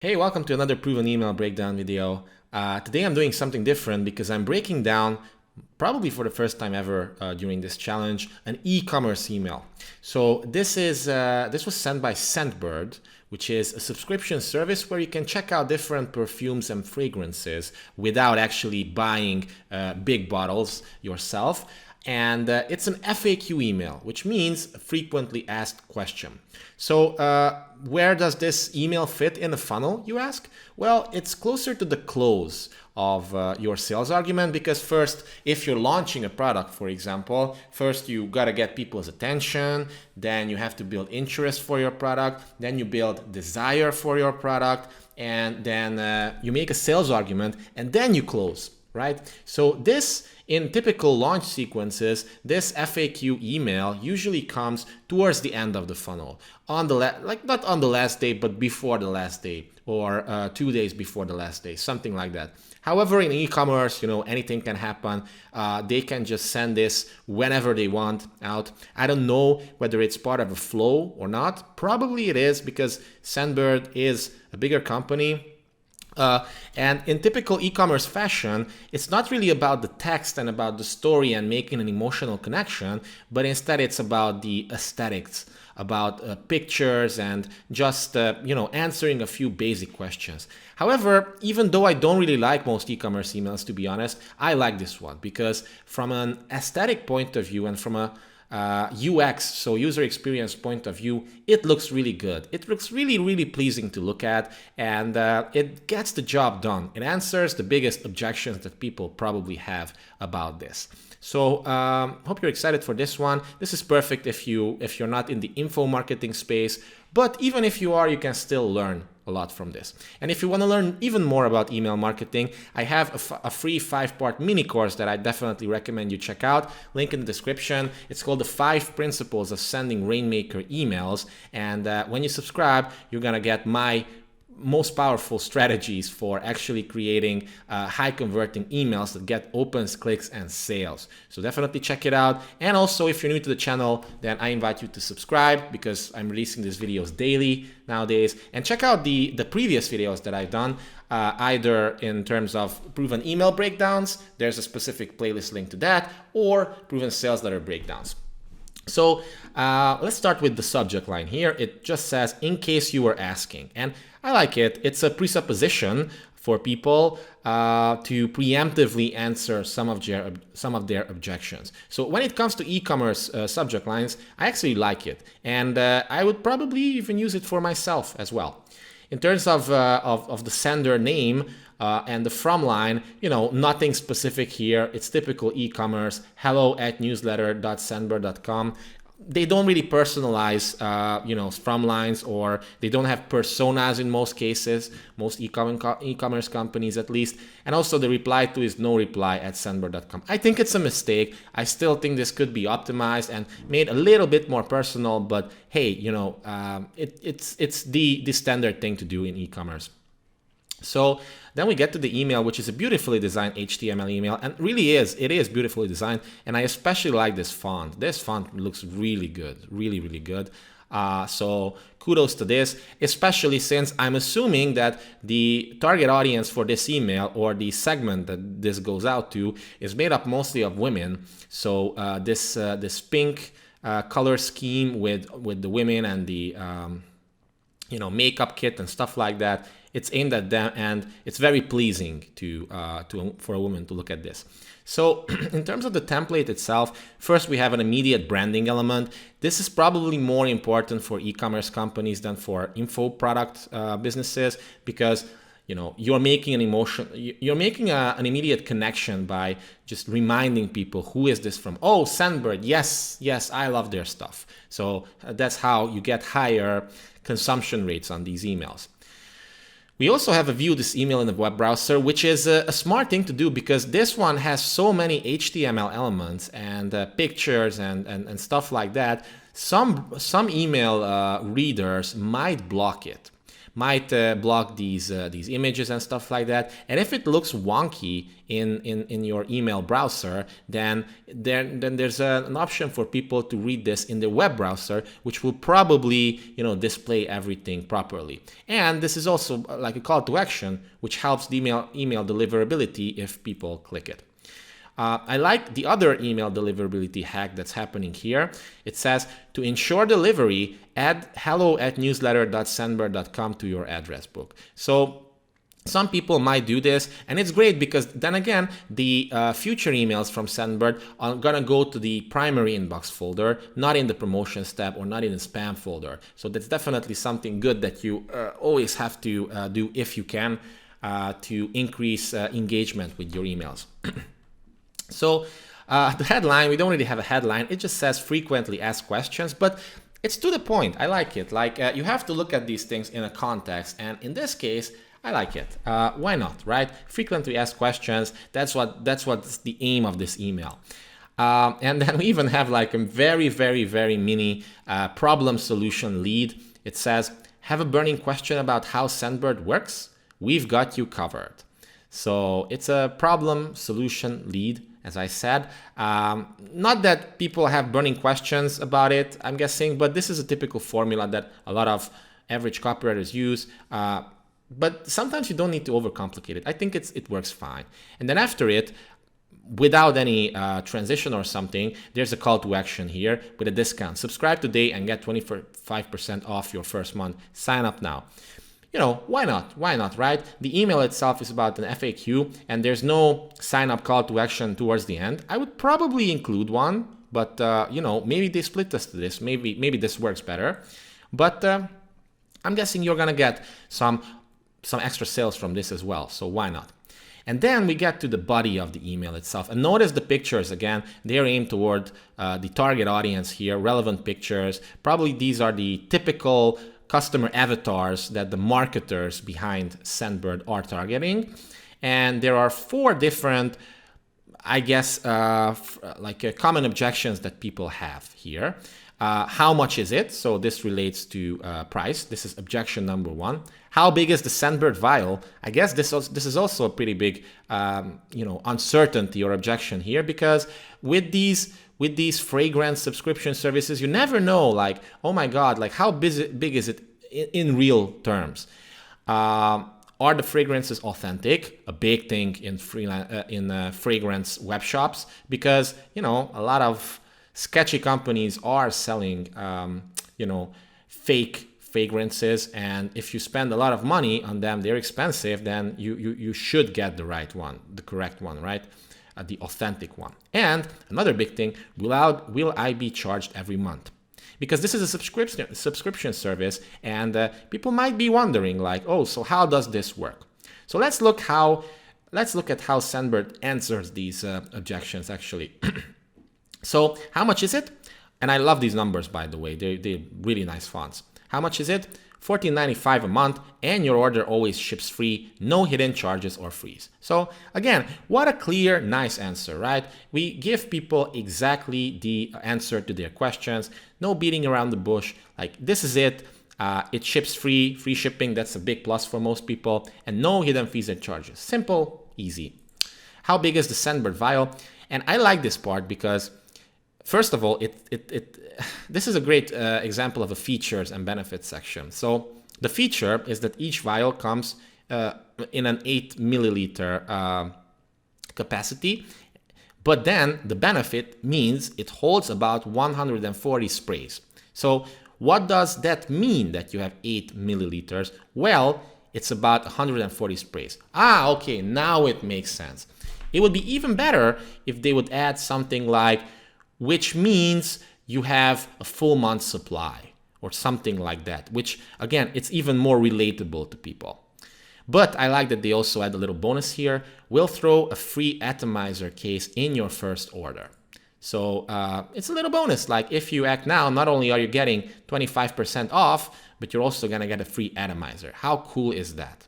Hey, welcome to another proven email breakdown video. Today I'm doing something different because I'm breaking down, probably for the first time ever during this challenge, an e-commerce email. So this was sent by Sandbird, which is a subscription service where you can check out different perfumes and fragrances without actually buying big bottles yourself. And it's an FAQ email, which means a frequently asked question. So where does this email fit in the funnel, you ask? Well, it's closer to the close of your sales argument because first, if you're launching a product, for example, first you gotta get people's attention, then you have to build interest for your product, then you build desire for your product, and then you make a sales argument, and then you close. Right? So this, in typical launch sequences, this FAQ email usually comes towards the end of the funnel, on the not on the last day, but before the last day, or 2 days before the last day, something like that. However, in e-commerce, anything can happen. They can just send this whenever they want out. I don't know whether it's part of a flow or not. Probably it is because Sandbird is a bigger company. And in typical e-commerce fashion, it's not really about the text and about the story and making an emotional connection, but instead it's about the aesthetics, about pictures and just answering a few basic questions. However, even though I don't really like most e-commerce emails, to be honest, I like this one because from an aesthetic point of view and from a UX, so user experience point of view, it looks really good. It looks really, really pleasing to look at, and it gets the job done. It answers the biggest objections that people probably have about this. So hope you're excited for this one. This is perfect if you're not in the info marketing space, but even if you are, you can still learn a lot from this. And if you want to learn even more about email marketing, I have a free 5-part mini course that I definitely recommend you check out. Link in the description. It's called the 5 Principles of Sending Rainmaker Emails. And when you subscribe, you're gonna get my most powerful strategies for actually creating high converting emails that get opens, clicks, and sales. So definitely check it out. And also, if you're new to the channel, then I invite you to subscribe because I'm releasing these videos daily nowadays. And check out the previous videos that I've done, either in terms of proven email breakdowns, there's a specific playlist link to that, or proven sales letter breakdowns. So let's start with the subject line here. It just says, in case you were asking. And I like it. It's a presupposition for people to preemptively answer some of their objections. So when it comes to e-commerce subject lines, I actually like it. And I would probably even use it for myself as well. In terms of the sender name and the from line, nothing specific here. It's typical e-commerce, hello@newsletter.sandbird.com. They don't really personalize, from lines, or they don't have personas in most cases, most e-commerce companies at least. And also the reply to is no reply at sandbird.com. I think it's a mistake. I still think this could be optimized and made a little bit more personal, but hey, it's the standard thing to do in e-commerce. So then we get to the email, which is a beautifully designed HTML email, and it is beautifully designed, and I especially like this font. This font looks really good, really, really good. So kudos to this, especially since I'm assuming that the target audience for this email, or the segment that this goes out to, is made up mostly of women. So this pink color scheme with the women and the makeup kit and stuff like that, it's aimed at them, and it's very pleasing for a woman to look at this. So in terms of the template itself, first we have an immediate branding element. This is probably more important for e-commerce companies than for info product businesses, because you're making an immediate connection by just reminding people, who is this from? Oh, Sandbird, yes, I love their stuff. So that's how you get higher consumption rates on these emails. We also have a view this email in the web browser, which is a smart thing to do because this one has so many HTML elements and pictures and stuff like that. Some email readers might block it. might block these images and stuff like that. And if it looks wonky in your email browser, then there's an option for people to read this in the web browser, which will probably, you know, display everything properly. And this is also like a call to action, which helps the email deliverability if people click it. I like the other email deliverability hack that's happening here. It says, to ensure delivery, add hello@newsletter.sandbird.com to your address book. So some people might do this, and it's great because then again, the future emails from Sandbird are gonna go to the primary inbox folder, not in the promotions tab or not in the spam folder. So that's definitely something good that you always have to do if you can to increase engagement with your emails. So the headline, we don't really have a headline. It just says frequently asked questions, but it's to the point. I like it. Like you have to look at these things in a context. And in this case, I like it. Why not, right? Frequently asked questions. That's what's the aim of this email. And then we even have like a very, very, very mini problem solution lead. It says, have a burning question about how Sandbird works? We've got you covered. So it's a problem solution lead, as I said. Not that people have burning questions about it, I'm guessing, but this is a typical formula that a lot of average copywriters use. But sometimes you don't need to overcomplicate it. I think it works fine. And then after it, without any transition or something, there's a call to action here with a discount. Subscribe today and get 25% off your first month. Sign up now. You know, why not? Why not, right? The email itself is about an FAQ, and there's no sign-up call to action towards the end. I would probably include one, but you know, maybe they split us to this. Maybe this works better. But I'm guessing you're gonna get some extra sales from this as well. So why not? And then we get to the body of the email itself. And notice the pictures again. They're aimed toward the target audience here. Relevant pictures. Probably these are the typical customer avatars that the marketers behind Sandbird are targeting. And there are 4 different, I guess, common objections that people have here. How much is it? So this relates to price. This is objection number 1. How big is the Sandbird vial? I guess this is also a pretty big, uncertainty or objection here, because with these fragrance subscription services, you never know, like, oh my God, like how big is it in real terms? Are the fragrances authentic? A big thing in fragrance web shops, because, you know, a lot of sketchy companies are selling, fake fragrances, and if you spend a lot of money on them, they're expensive, then you should get the right one, the correct one, right? The authentic one. And another big thing, will I be charged every month? Because this is a subscription service, and people might be wondering, like, oh, so how does this work? So let's look at how Sandbird answers these objections actually. So how much is it? And I love these numbers, by the way. They're really nice fonts. How much is it? $14.95 a month, and your order always ships free, no hidden charges or fees. So again, what a clear, nice answer, right? We give people exactly the answer to their questions, no beating around the bush. Like, this is it. It ships free shipping. That's a big plus for most people, and no hidden fees and charges. Simple, easy. How big is the Sandbird vial? And I like this part because, first of all, this is a great example of a features and benefits section. So the feature is that each vial comes in an 8 milliliter capacity, but then the benefit means it holds about 140 sprays. So what does that mean that you have 8 milliliters? Well, it's about 140 sprays. Okay, now it makes sense. It would be even better if they would add something like, which means you have a full month supply or something like that, which again, it's even more relatable to people. But I like that they also add a little bonus here. We'll throw a free Atomizer case in your first order. So it's a little bonus. Like, if you act now, not only are you getting 25% off, but you're also gonna get a free Atomizer. How cool is that?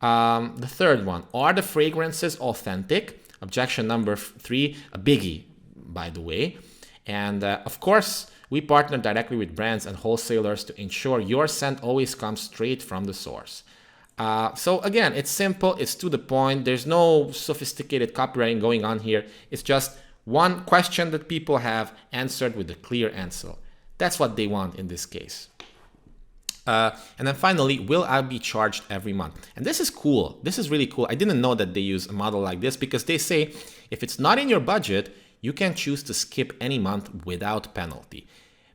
The third one, are the fragrances authentic? Objection number 3, a biggie, by the way. And of course, We partner directly with brands and wholesalers to ensure your scent always comes straight from the source. So again, it's simple, it's to the point, there's no sophisticated copywriting going on here. It's just one question that people have answered with a clear answer. That's what they want in this case. And then finally, will I be charged every month? And this is cool. This is really cool. I didn't know that they use a model like this, because they say if it's not in your budget, you can choose to skip any month without penalty.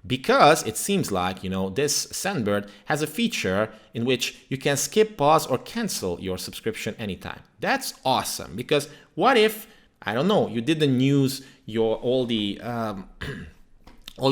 Because it seems like, this Sandbird has a feature in which you can skip, pause, or cancel your subscription anytime. That's awesome, because what if, I don't know, you didn't use all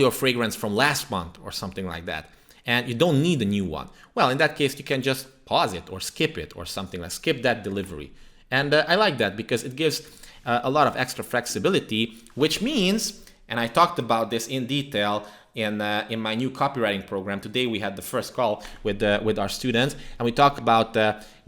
your fragrance from last month or something like that, and you don't need a new one? Well, in that case, you can just pause it or skip it or something like skip that delivery. And I like that because it gives a lot of extra flexibility, which means, and I talked about this in detail in my new copywriting program. Today we had the first call with our students, and we talked about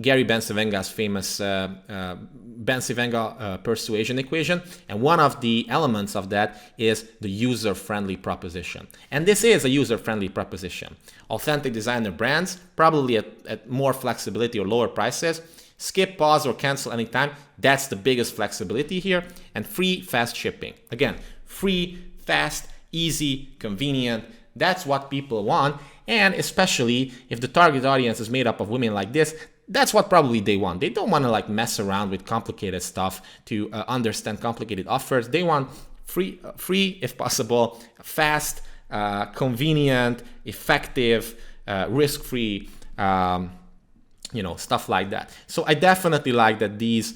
Gary Bencivenga's famous Bencivenga persuasion equation, and one of the elements of that is the user-friendly proposition. And this is a user-friendly proposition. Authentic designer brands, probably at more flexibility or lower prices. Skip, pause, or cancel anytime. That's the biggest flexibility here. And free, fast shipping. Again, free, fast, easy, convenient. That's what people want. And especially if the target audience is made up of women like this, that's what probably they want. They don't want to mess around with complicated stuff to understand complicated offers. They want free if possible, fast, convenient, effective, risk-free, stuff like that. So I definitely like that these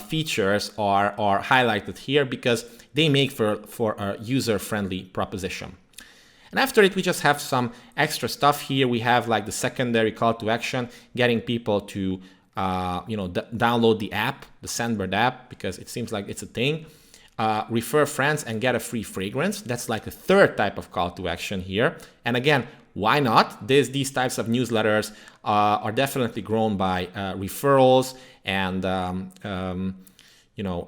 features are highlighted here, because they make for a user-friendly proposition. And after it, we just have some extra stuff here. We have the secondary call to action, getting people to download the app, the Sandbird app, because it seems like it's a thing. Refer friends and get a free fragrance. That's a third type of call to action here. And again, why not? These types of newsletters are definitely grown by referrals and a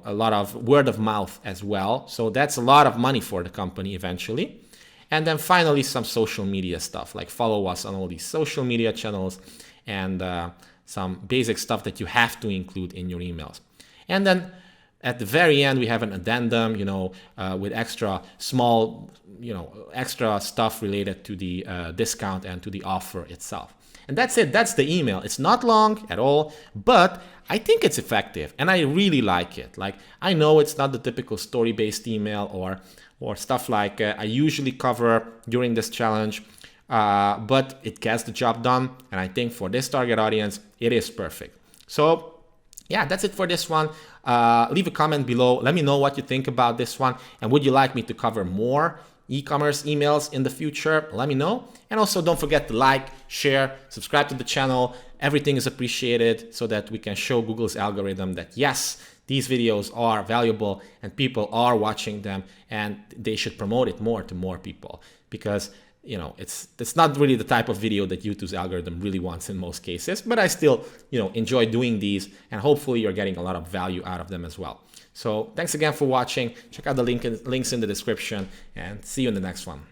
lot of word of mouth as well. So that's a lot of money for the company eventually. And then finally, some social media stuff, like follow us on all these social media channels, and some basic stuff that you have to include in your emails. And then at the very end, we have an addendum, with extra small, extra stuff related to the discount and to the offer itself. And that's it. That's the email. It's not long at all, but I think it's effective and I really like it. I know it's not the typical story-based email or stuff I usually cover during this challenge, but it gets the job done. And I think for this target audience, it is perfect. So yeah, that's it for this one. Leave a comment below. Let me know what you think about this one. And would you like me to cover more e-commerce emails in the future? Let me know. And also don't forget to like, share, subscribe to the channel. Everything is appreciated so that we can show Google's algorithm that yes, these videos are valuable and people are watching them, and they should promote it more to more people, because it's not really the type of video that YouTube's algorithm really wants in most cases, but I still, enjoy doing these, and hopefully you're getting a lot of value out of them as well. So thanks again for watching. Check out the links in the description, and see you in the next one.